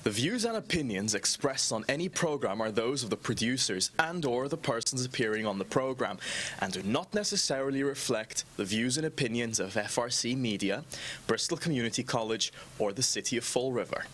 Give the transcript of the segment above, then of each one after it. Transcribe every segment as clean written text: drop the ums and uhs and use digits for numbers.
The views and opinions expressed on any program are those of the producers and/or the persons appearing on the program and do not necessarily reflect the views and opinions of FRC Media, Bristol Community College, or the City of Fall River.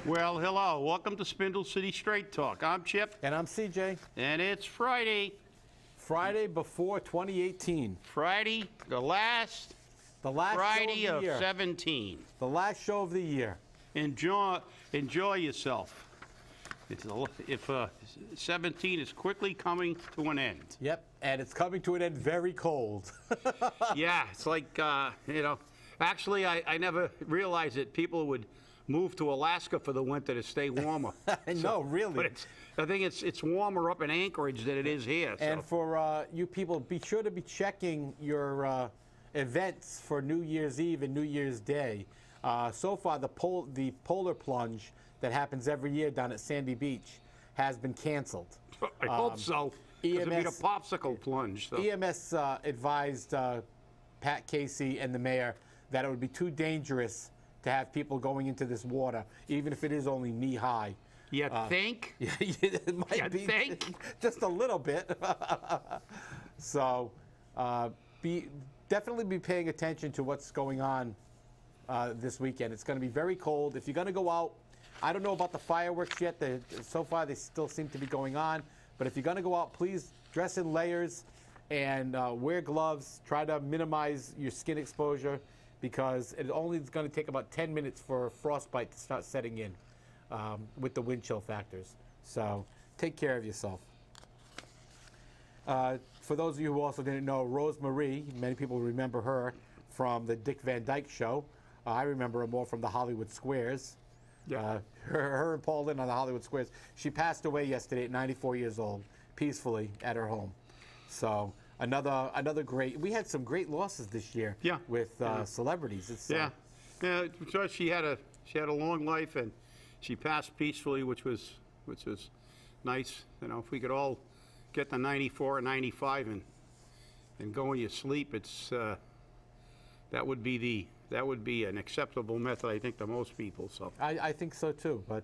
Well, hello. Welcome to Spindle City Straight Talk. I'm Chip. And I'm CJ. And it's Friday. Friday before 2018. Friday, the last Friday show of the year. 17. The last show of the year. Enjoy yourself. If 17 is quickly coming to an end. Yep, and it's coming to an end very cold. Yeah, it's like, actually, I never realized that people would move to Alaska for the winter to stay warmer. No, really. But I think it's warmer up in Anchorage than it is here. And for you people, be sure to be checking your events for New Year's Eve and New Year's Day. So far, the polar plunge that happens every year down at Sandy Beach has been canceled. I hope so. It'll be a popsicle plunge. So. EMS advised Pat Casey and the mayor that it would be too dangerous to have people going into this water, even if it is only knee-high. You think? Yeah, it might be think? Just a little bit. So definitely be paying attention to what's going on this weekend. It's going to be very cold. If you're going to go out, I don't know about the fireworks yet. So far, they still seem to be going on. But if you're going to go out, please dress in layers and wear gloves. Try to minimize your skin exposure, because it only is going to take about 10 minutes for frostbite to start setting in with the wind chill factors. So take care of yourself. For those of you who also didn't know, Rose Marie, many people remember her from the Dick Van Dyke Show. I remember her more from the Hollywood Squares. Yeah. Her and Paul Lynn on the Hollywood Squares. She passed away yesterday at 94 years old, peacefully at her home. So another great. We had some great losses this year. Yeah. With celebrities. It's, yeah. So she had a long life, and she passed peacefully, which was nice. You know, if we could all get to 94 or 95 and go in your sleep, it's that would be an acceptable method, I think, to most people. So I think so too. But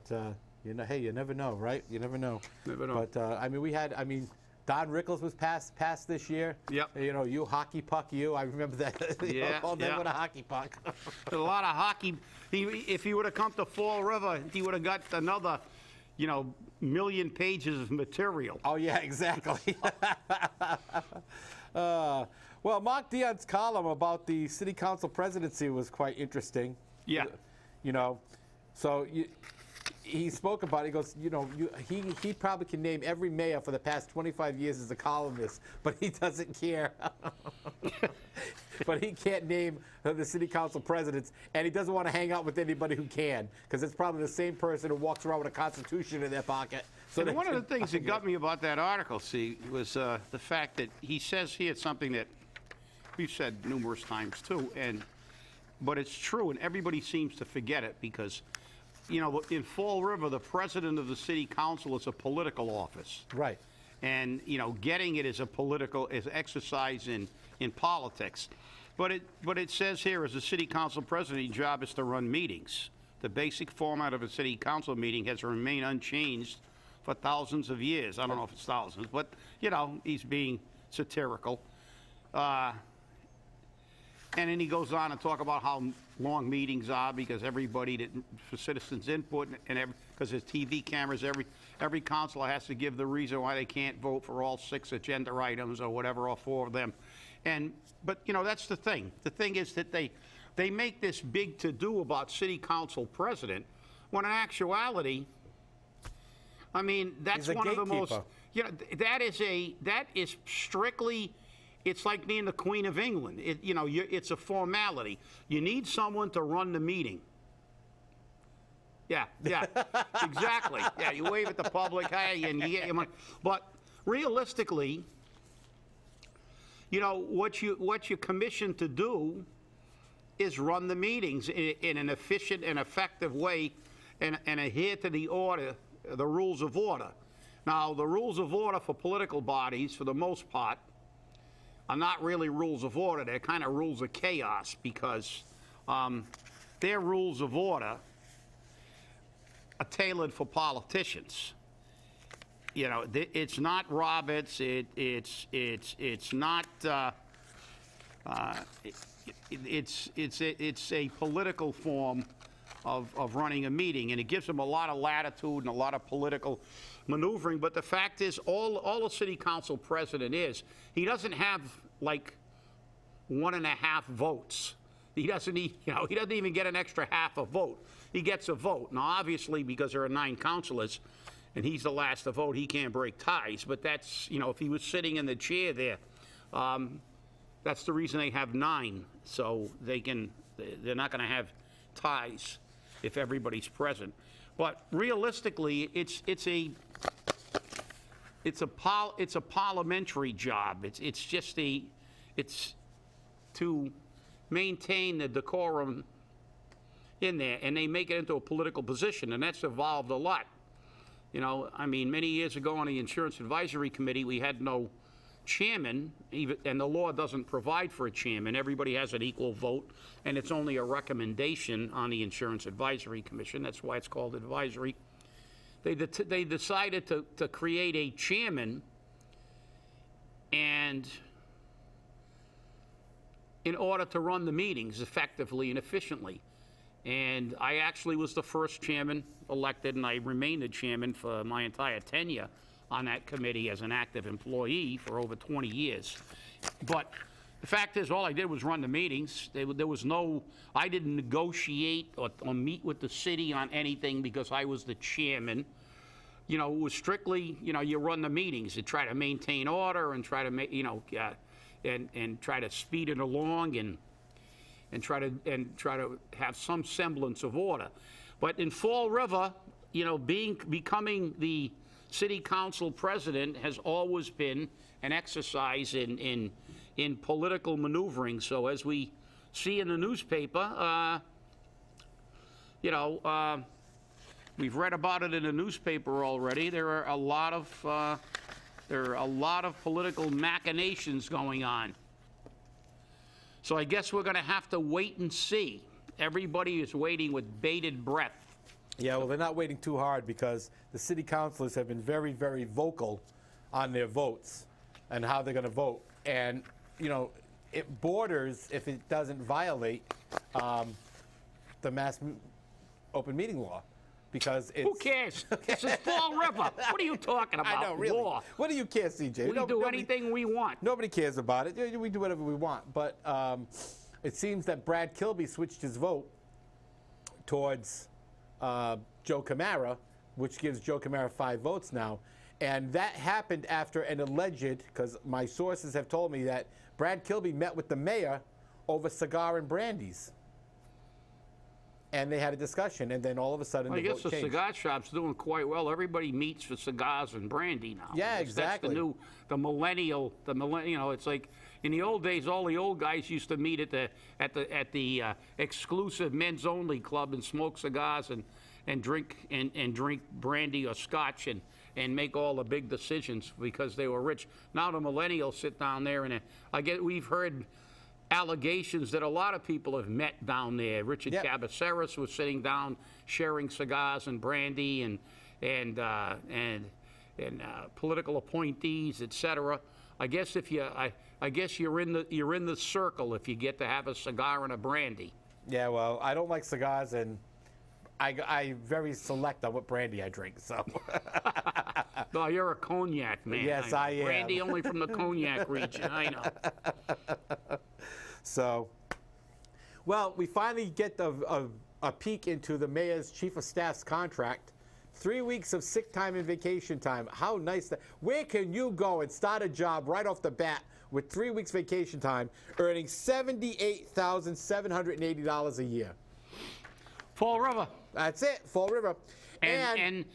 hey, you never know, right? You never know. Never know. But Don Rickles was passed this year. Yep. You hockey puck, you. I remember that. Yeah. All day with a hockey puck. There's a lot of hockey. If he would have come to Fall River, he would have got another, million pages of material. Oh yeah, exactly. Well, Mark Dion's column about the city council presidency was quite interesting. Yeah. So he spoke about it. He goes, he probably can name every mayor for the past 25 years as a columnist, but he doesn't care. But he can't name the city council presidents, and he doesn't want to hang out with anybody who can, because it's probably the same person who walks around with a constitution in their pocket. So one of the things that got me about that article, was the fact that he says here something that we've said numerous times too, but it's true, and everybody seems to forget it, because in Fall River, the president of the city council is a political office. Right. And, getting it is is exercise in politics. But it says here, as a city council president, his job is to run meetings. The basic format of a city council meeting has remained unchanged for thousands of years. I don't know if it's thousands, but, he's being satirical. And then he goes on and talk about how long meetings are, because for citizens' input, and because there's TV cameras, every councilor has to give the reason why they can't vote for all 6 agenda items or whatever, or 4 of them. But that's the thing. The thing is that they make this big to-do about city council president, when in actuality, that's one of the most. That is strictly. It's like being the Queen of England. It's a formality. You need someone to run the meeting. Yeah, exactly. Yeah, you wave at the public, hey, and you get your money. But realistically, you know, what you're commissioned to do is run the meetings in an efficient and effective way and adhere to the order, the rules of order. Now, the rules of order for political bodies, for the most part, are not really rules of order. They're kind of rules of chaos because their rules of order are tailored for politicians. You know, it's not Roberts. It's not. It's a political form of running a meeting, and it gives them a lot of latitude and a lot of political maneuvering. But the fact is, all a city council president is, he doesn't have like 1.5 votes. He doesn't, he doesn't even get an extra half a vote. He gets a vote. Now, obviously, because there are 9 councilors, and he's the last to vote, he can't break ties. But that's, if he was sitting in the chair there, that's the reason they have 9. So they're not going to have ties if everybody's present. But realistically, it's a parliamentary job. It's to maintain the decorum in there, and they make it into a political position, and that's evolved a lot. I mean, many years ago on the Insurance Advisory Committee, we had no chairman, and the law doesn't provide for a chairman. Everybody has an equal vote, and it's only a recommendation on the Insurance Advisory Commission. That's why it's called advisory. They decided to create a chairman, and in order to run the meetings effectively and efficiently. And I actually was the first chairman elected, and I remained the chairman for my entire tenure on that committee as an active employee for over 20 years. But the fact is, all I did was run the meetings. There was no, I didn't negotiate or meet with the city on anything because I was the chairman. It was strictly, you run the meetings. You try to maintain order and try to, and try to speed it along and try to have some semblance of order. But in Fall River, becoming the city council president has always been an exercise in political maneuvering. So as we see in the newspaper, we've read about it in the newspaper already. There are a lot of political machinations going on. So I guess we're going to have to wait and see. Everybody is waiting with bated breath. Yeah, well, they're not waiting too hard because the city councilors have been very, very vocal on their votes and how they're going to vote. And, it borders, if it doesn't violate the mass open meeting law. Because it's... Who cares? This is Fall River. What are you talking about? I know, really. Law. What do you care, CJ? We do anything we want. Nobody cares about it. We do whatever we want. But it seems that Brad Kilby switched his vote towards Joe Camara, which gives Joe Camara 5 votes now. And that happened after an alleged, because my sources have told me that Brad Kilby met with the mayor over cigar and brandies. And they had a discussion, and then all of a sudden the vote changed. I guess the cigar shop's doing quite well. Everybody meets for cigars and brandy now. Yeah, exactly. That's the millennial. It's like in the old days, all the old guys used to meet at the exclusive men's only club and smoke cigars and drink brandy or scotch and make all the big decisions because they were rich. Now the millennials sit down there and we've heard allegations that a lot of people have met down there. Richard Cabaceras was sitting down sharing cigars and brandy and political appointees, etc. I guess you're in the circle if you get to have a cigar and a brandy. Yeah, well, I don't like cigars, and I very select on what brandy I drink. So. No, you're a cognac man. Yes, I am. Brandy only from the cognac region. I know. So, well, we finally get a peek into the mayor's chief of staff's contract. 3 weeks of sick time and vacation time. How nice that. Where can you go and start a job right off the bat with 3 weeks vacation time, earning $78,780 a year? Fall River. That's it, Fall River. And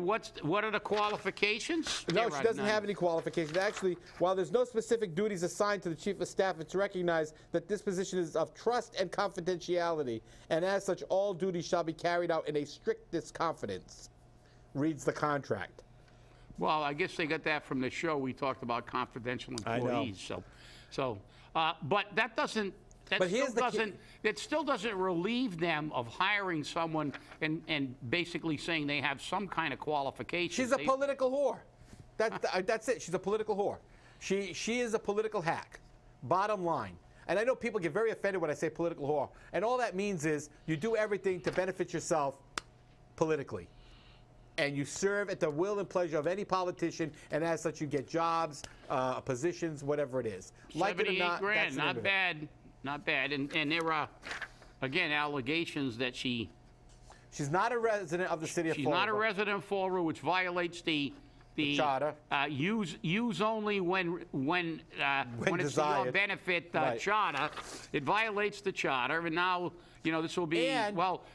what are the qualifications? No, she doesn't have any qualifications. Actually, while there's no specific duties assigned to the Chief of Staff, it's recognized that this position is of trust and confidentiality, and as such, all duties shall be carried out in a strictest confidence, reads the contract. Well, I guess they got that from the show. We talked about confidential employees. But that doesn't. It still doesn't relieve them of hiring someone and basically saying they have some kind of qualification. She's a political whore. That's it. She's a political whore. She is a political hack. Bottom line. And I know people get very offended when I say political whore. And all that means is you do everything to benefit yourself politically. And you serve at the will and pleasure of any politician, and as such you get jobs, positions, whatever it is. Like it or not, grand, not bad. Not bad. And there are, again, allegations that she's not a resident of the city of Fall River. She's not a resident of Fall River, which violates the charter. Use only when it's to your benefit right. Charter. It violates the charter, and now this will be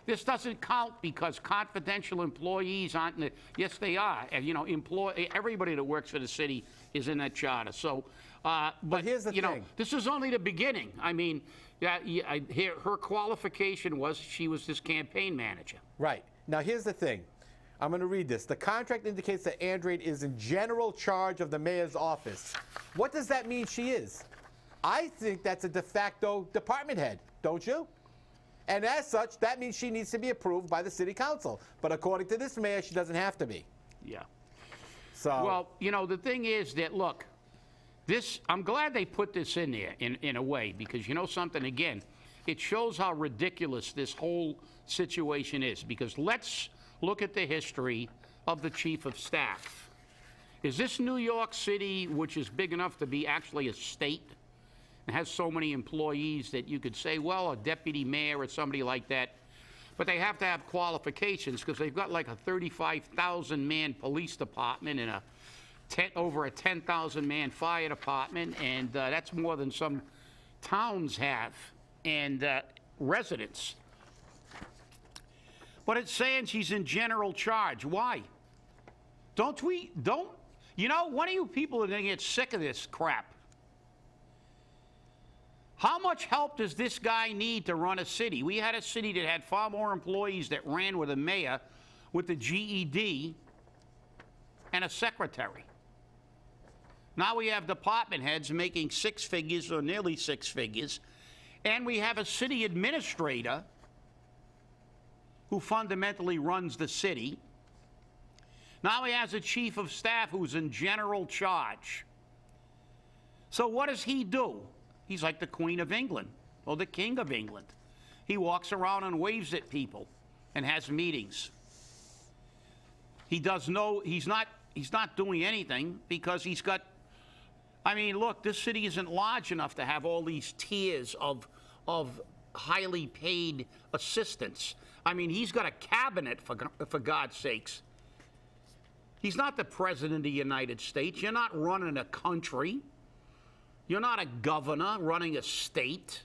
this doesn't count because confidential employees aren't in the. Yes, they are. Everybody that works for the city is in that charter. So, but here's the thing. This is only the beginning. I mean, her qualification was she was this campaign manager. Right. Now here's the thing. I'm going to read this. The contract indicates that Andrade is in general charge of the mayor's office. What does that mean she is? I think that's a de facto department head, don't you? And as such, that means she needs to be approved by the city council. But according to this mayor, she doesn't have to be. Yeah. So. Well, the thing is that, look, I'm glad they put this in there in a way, because something, again, it shows how ridiculous this whole situation is. Because let's look at the history of the chief of staff. Is this New York City, which is big enough to be actually a state, and has so many employees that you could say, well, a deputy mayor or somebody like that, but they have to have qualifications because they've got like a 35,000-man police department and over a 10,000-man fire department, and that's more than some towns have, and residents. But it's saying she's in general charge. Why? One of you people are going to get sick of this crap. How much help does this guy need to run a city? We had a city that had far more employees that ran with a mayor with a GED and a secretary. Now we have department heads making 6 figures or nearly 6 figures, and we have a city administrator who fundamentally runs the city. Now he has a chief of staff who's in general charge. So what does he do? He's like the Queen of England or the King of England. He walks around and waves at people and has meetings. He's not doing anything because he's got, look, this city isn't large enough to have all these tiers of highly paid assistants. He's got a cabinet, for God's sakes. He's not the president of the United States. You're not running a country. You're not a governor running a state.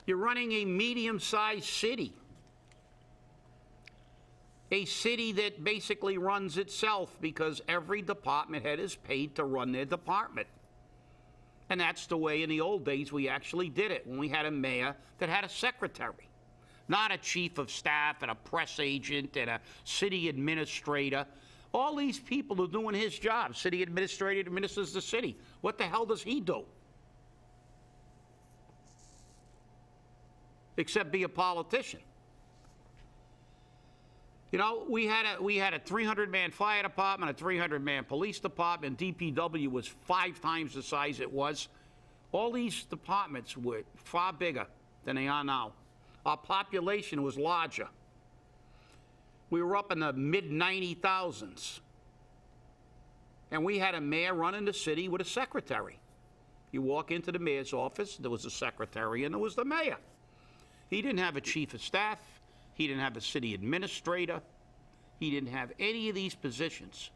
You're running a medium-sized city. A city that basically runs itself because every department head is paid to run their department. And that's the way in the old days we actually did it, when we had a mayor that had a secretary. Not a chief of staff and a press agent and a city administrator. All these people are doing his job. City administrator administers the city. What the hell does he do? Except be a politician. We had a 300-man fire department, a 300-man police department. DPW was 5 times the size it was. All these departments were far bigger than they are now. Our population was larger. We were up in the mid-90,000s. And we had a mayor running the city with a secretary. You walk into the mayor's office, there was a secretary, and there was the mayor. He didn't have a chief of staff. He didn't have a city administrator. He didn't have any of these positions.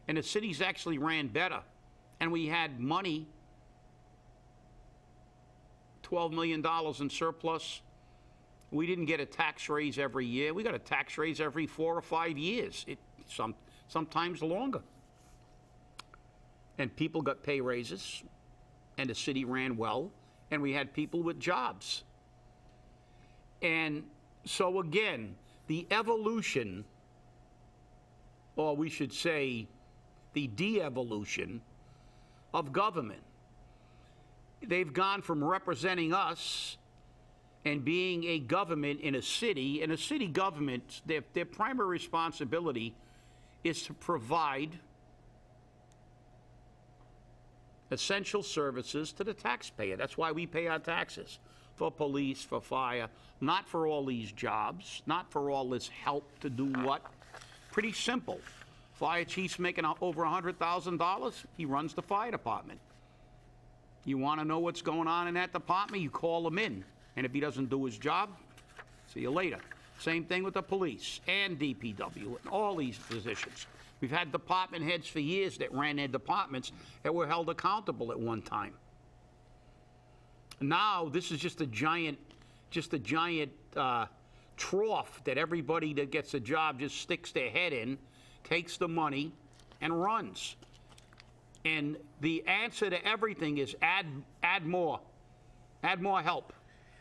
And the cities actually ran better. And we had money, $12 million in surplus. We didn't get a tax raise every year. We got a tax raise every 4 or 5 years, sometimes longer. And people got pay raises, and the city ran well, and we had people with jobs. And so again, the evolution, or we should say the de-evolution of government. They've gone from representing us and being a government in a city, and a city government, their primary responsibility is to provide essential services to the taxpayer. That's why we pay our taxes, for police, for fire, not for all these jobs, not for all this help to do what? Pretty simple. Fire chief's making over $100,000, he runs the fire department. You want to know what's going on in that department, you call him in. And if he doesn't do his job, see you later. Same thing with the police and DPW and all these positions. We've had department heads for years that ran their departments that were held accountable at one time. Now, this is just a giant trough that everybody that gets a job just sticks their head in, takes the money, and runs. And the answer to everything is add more help.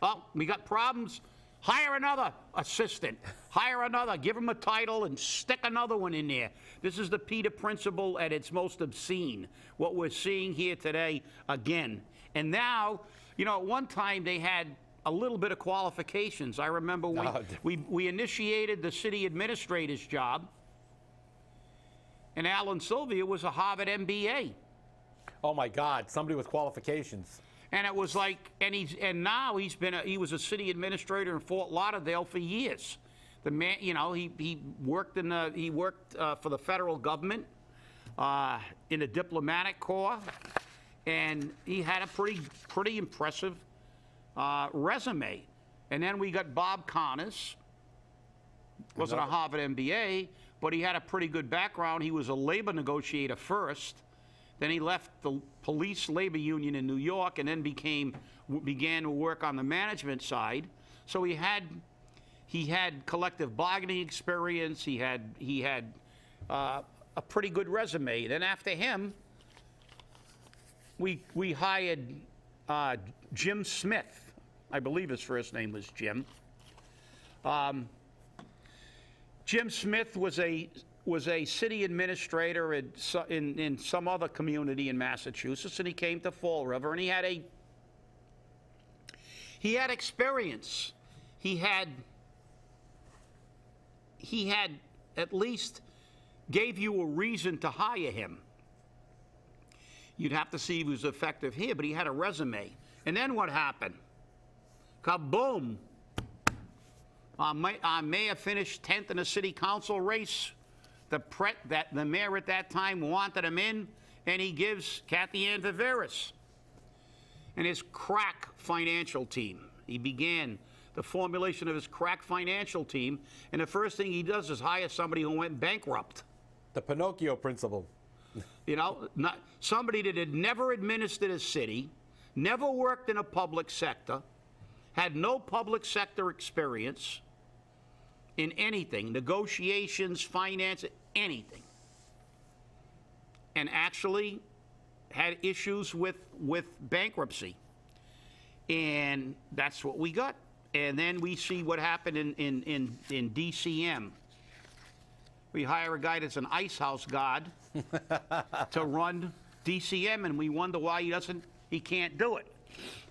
Oh, we got problems? Hire another assistant. Hire another. Give him a title and stick another one in there. This is the Peter principle at its most obscene, what we're seeing here today again. And now, you know, at one time they had a little bit of qualifications. I remember we initiated the city administrator's job, and Alan Sylvia was a Harvard MBA. Oh my God, somebody with qualifications. And it was like, and now he was a city administrator in Fort Lauderdale for years. The man, you know, he worked for the federal government in the diplomatic corps, and he had a pretty impressive resume. And then we got Bob Connors, wasn't a Harvard MBA, but he had a pretty good background. He was a labor negotiator first. Then he left the police labor union in New York and then began to work on the management side. So he had collective bargaining experience. He had a pretty good resume. Then after him, we hired Jim Smith. I believe his first name was Jim. Jim Smith was a city administrator in some other community in Massachusetts, and he came to Fall River, and he had experience. He had at least gave you a reason to hire him. You'd have to see if he was effective here, but he had a resume. And then what happened? Kaboom! Our mayor finished 10th in the city council race. The mayor at that time wanted him in, and he gives Kathy Ann Viveris and his crack financial team. He began the formulation of his crack financial team, and the first thing he does is hire somebody who went bankrupt. The Pinocchio principle. You know, somebody that had never administered a city, never worked in a public sector, had no public sector experience in anything, negotiations, finance, anything, and actually had issues with bankruptcy. And that's what we got. And then we see what happened in DCM. We hire a guy that's an ice house guard to run DCM, and we wonder why he can't do it.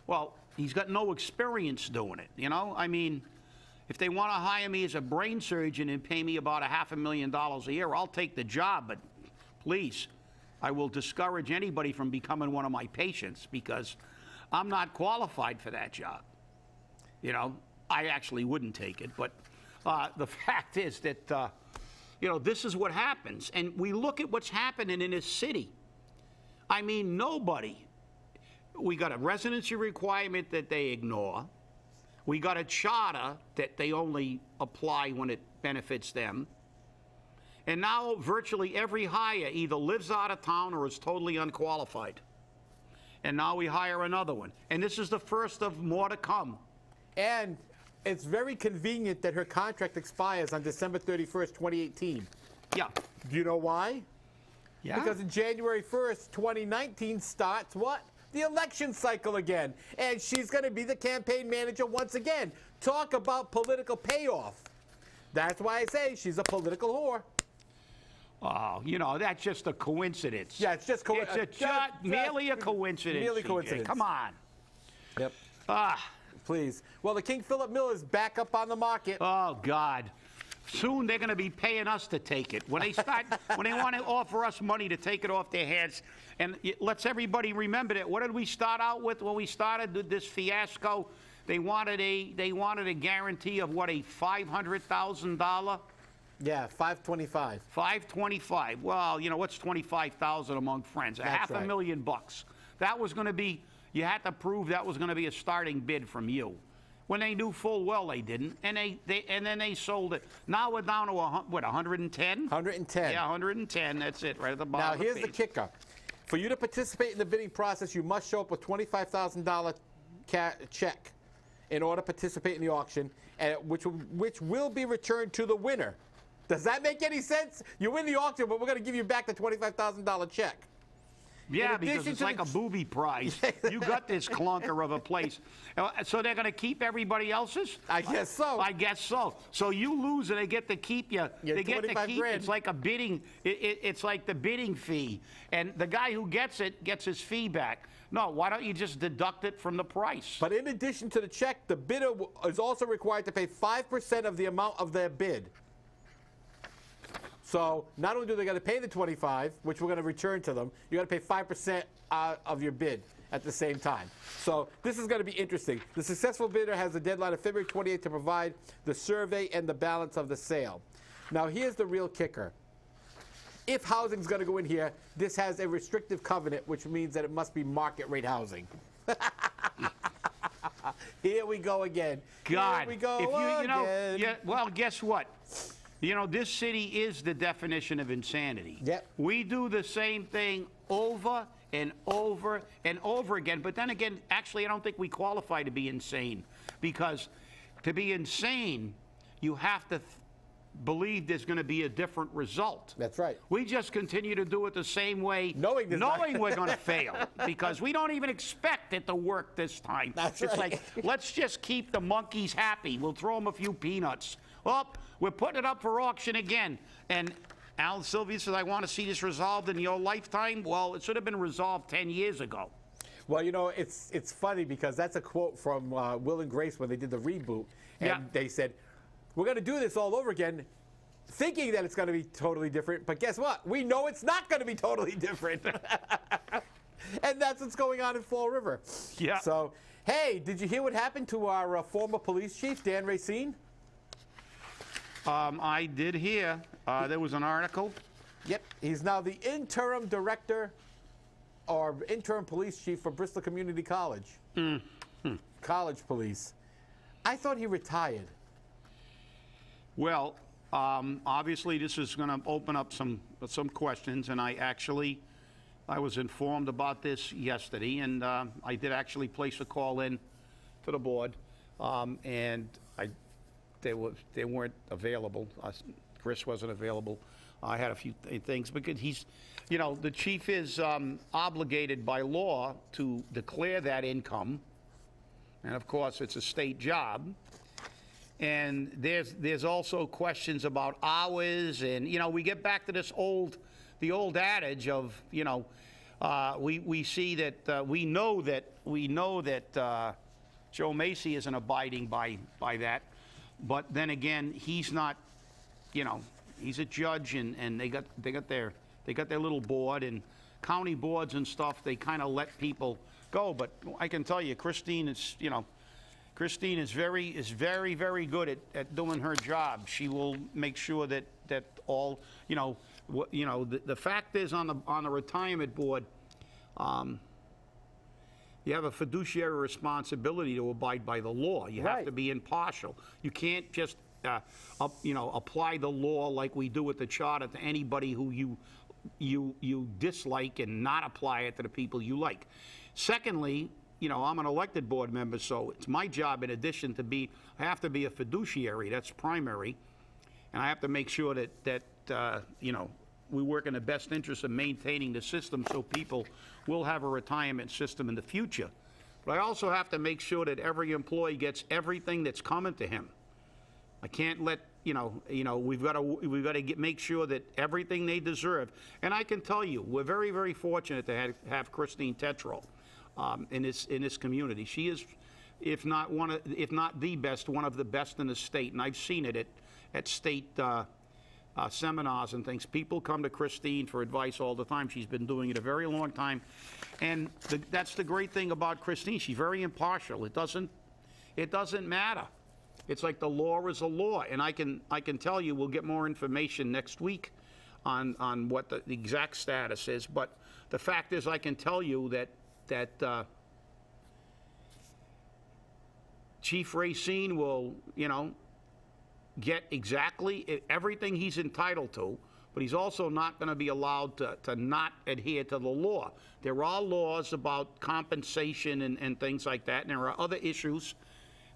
Well, he's got no experience doing it, you know? I mean, if they want to hire me as a brain surgeon and pay me about $500,000 a year, I'll take the job, but please, I will discourage anybody from becoming one of my patients because I'm not qualified for that job. You know, I actually wouldn't take it, but the fact is that, you know, this is what happens. And we look at what's happening in this city. I mean, nobody. We got a residency requirement that they ignore. We got a charter that they only apply when it benefits them. And now virtually every hire either lives out of town or is totally unqualified. And now we hire another one. And this is the first of more to come. And it's very convenient that her contract expires on December 31st, 2018. Yeah. Do you know why? Yeah. Because in January 1st, 2019 starts what? The election cycle again. And she's going to be the campaign manager once again. Talk about political payoff. That's why I say she's a political whore. Oh, you know, that's just a coincidence. Yeah, it's just merely a coincidence. Merely CJ. coincidence. Come on. Yep. Ah. Please. Well, the King Philip Mill is back up on the market. Oh, God. Soon they're going to be paying us to take it. When they start, when they want to offer us money to take it off their hands, and let's everybody remember that. What did we start out with when we started this fiasco? They wanted a guarantee of what, a $500,000? Yeah, $525. $525. Well, you know, what's $25,000 among friends? That's right. $500,000. That was going to be. You had to prove that was going to be a starting bid from you. When they knew full well they didn't, and then they sold it. Now we're down to what, 110? 110. Yeah, 110. That's it, right at the bottom. Now here's the kicker: for you to participate in the bidding process, you must show up with $25,000 check in order to participate in the auction, and which will be returned to the winner. Does that make any sense? You win the auction, but we're going to give you back the $25,000 check. Yeah, because it's like a booby prize. You got this clunker of a place. So they're going to keep everybody else's? I guess so. I guess so. So you lose and they get to keep you. They get to keep. $25,000. It's like a bidding. It's like the bidding fee. And the guy who gets it gets his fee back. No, why don't you just deduct it from the price? But in addition to the check, the bidder is also required to pay 5% of the amount of their bid. So not only do they got to pay the $25,000, which we're going to return to them, you got to pay 5% of your bid at the same time. So this is going to be interesting. The successful bidder has a deadline of February 28th to provide the survey and the balance of the sale. Now here's the real kicker. If housing's going to go in here, this has a restrictive covenant, which means that it must be market rate housing. Here we go again. God, Here we go if you know, again. yeah, well, guess what? You know, this city is the definition of insanity. Yep. We do the same thing over and over and over again. But then again, actually, I don't think we qualify to be insane. Because to be insane, you have to believe there's going to be a different result. That's right. We just continue to do it the same way, knowing we're going to fail. Because we don't even expect it to work this time. That's it's right. like, let's just keep the monkeys happy. We'll throw them a few peanuts. Well, we're putting it up for auction again. And Alan Sylvia says, I want to see this resolved in your lifetime. Well, it should have been resolved 10 years ago. Well, you know, it's funny because that's a quote from Will and Grace when they did the reboot. And they said, we're going to do this all over again, thinking that it's going to be totally different. But guess what? We know it's not going to be totally different. And that's what's going on in Fall River. Yeah. So, hey, did you hear what happened to our former police chief, Dan Racine? I did hear there was an article. Yep. He's now the interim director or interim police chief for Bristol Community College. College police. I thought he retired. Well, obviously this is going to open up some questions, and I was informed about this yesterday, and I did actually place a call in to the board, and they weren't available. Chris wasn't available. I had a few things because he's, you know, the chief is obligated by law to declare that income, and of course it's a state job. And there's also questions about hours, and you know, we get back to the old adage of, you know, we see that we know that Joe Macy isn't abiding by that, but then again, he's not, you know, he's a judge, and they got their little board, and county boards and stuff, they kind of let people go. But I can tell you, Christine is, you know, Christine is very, very good at doing her job. She will make sure that all, you know, the fact is on the retirement board, you have a fiduciary responsibility to abide by the law. You have to be impartial. You can't just, apply the law like we do with the charter to anybody who you dislike and not apply it to the people you like. Secondly, you know, I'm an elected board member, so it's my job in addition to be, I have to be a fiduciary, that's primary, and I have to make sure that you know, we work in the best interest of maintaining the system so people will have a retirement system in the future. But I also have to make sure that every employee gets everything that's coming to him. I can't let, you know, we've got to make sure that everything they deserve. And I can tell you, we're very, very fortunate to have Christine Tetreault in this community. She is, if not the best, one of the best in the state. And I've seen it at state seminars and things. People come to Christine for advice all the time. She's been doing it a very long time. And that's the great thing about Christine. She's very impartial. It doesn't matter. It's like the law is a law. And I can tell you we'll get more information next week on what the exact status is. But the fact is I can tell you that Chief Racine will, you know, get exactly everything he's entitled to, but he's also not going to be allowed to not adhere to the law. There are laws about compensation and things like that, and there are other issues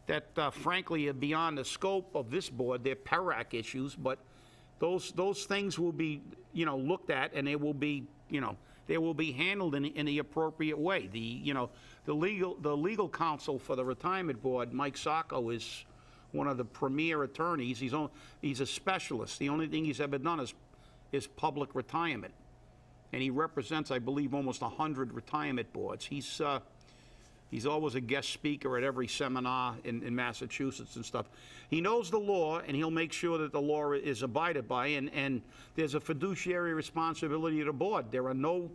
that, frankly, are beyond the scope of this board. They're PERAC issues, but those things will be, you know, looked at, and they will be, you know, they will be handled in the appropriate way. The legal counsel for the retirement board, Mike Sacco, is one of the premier attorneys. He's a specialist. The only thing he's ever done is public retirement. And he represents, I believe, almost 100 retirement boards. He's always a guest speaker at every seminar in Massachusetts and stuff. He knows the law, and he'll make sure that the law is abided by, and there's a fiduciary responsibility to the board. There are no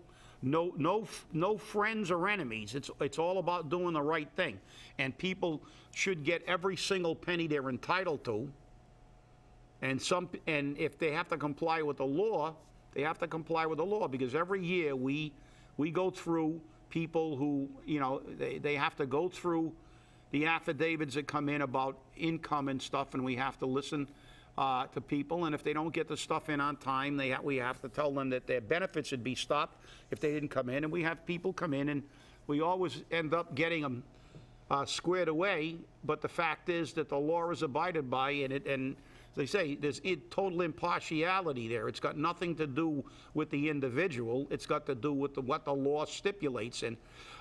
friends or enemies. It's all about doing the right thing. And people should get every single penny they're entitled to. And if they have to comply with the law, they have to comply with the law, because every year we go through people who, you know, they have to go through the affidavits that come in about income and stuff, and we have to listen to people, and if they don't get the stuff in on time, we have to tell them that their benefits should be stopped if they didn't come in, and we have people come in, and we always end up getting them squared away. But the fact is that the law is abided by, and as they say, there's total impartiality there. It's got nothing to do with the individual. It's got to do with what the law stipulates. And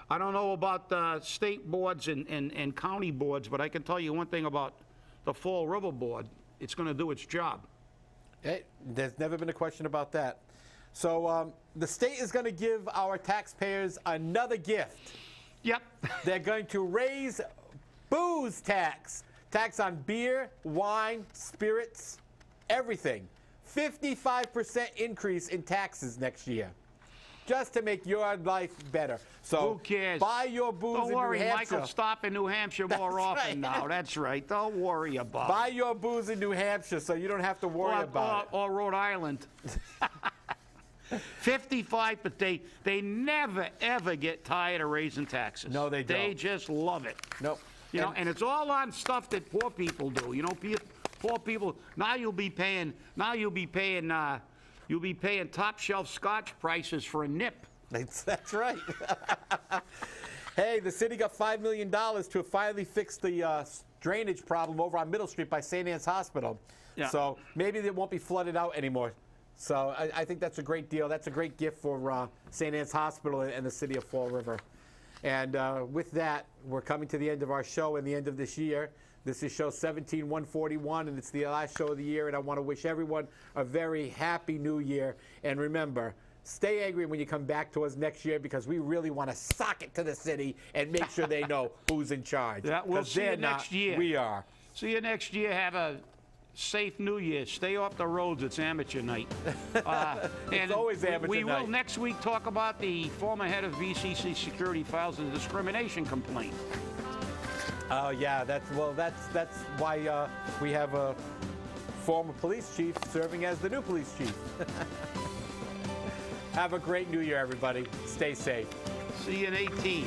I don't know about state boards and county boards, but I can tell you one thing about the Fall River Board. It's going to do its job. Hey, there's never been a question about that. So the state is going to give our taxpayers another gift. Yep. They're going to raise booze tax. Tax on beer, wine, spirits, everything. 55% increase in taxes next year, just to make your life better. So who cares? Buy your booze in New Hampshire. Don't worry, Michael, stop in New Hampshire more often now. That's right. Don't worry about it. Buy your booze in New Hampshire so you don't have to worry about it. Or Rhode Island. 55, but they never, ever get tired of raising taxes. No, they don't. They just love it. Nope. You know, and it's all on stuff that poor people do. You know, poor people. Now you'll be paying top shelf Scotch prices for a nip. That's right. Hey, the city got $5 million to finally fix the drainage problem over on Middle Street by St. Anne's Hospital. Yeah. So maybe they won't be flooded out anymore. So I think that's a great deal. That's a great gift for St. Anne's Hospital and the city of Fall River. And with that, we're coming to the end of our show and the end of this year. This is show 17-141, and it's the last show of the year, and I want to wish everyone a very happy new year. And remember, stay angry when you come back to us next year, because we really want to sock it to the city and make sure they know who's in charge. Yeah, we'll see you next year. We are. See you next year. Have a safe New Year. Stay off the roads. It's amateur night. It's always amateur night. We will next week talk about the former head of VCC Security files a discrimination complaint. Oh yeah, that's why we have a former police chief serving as the new police chief. Have a great New Year, everybody. Stay safe. See you in 18.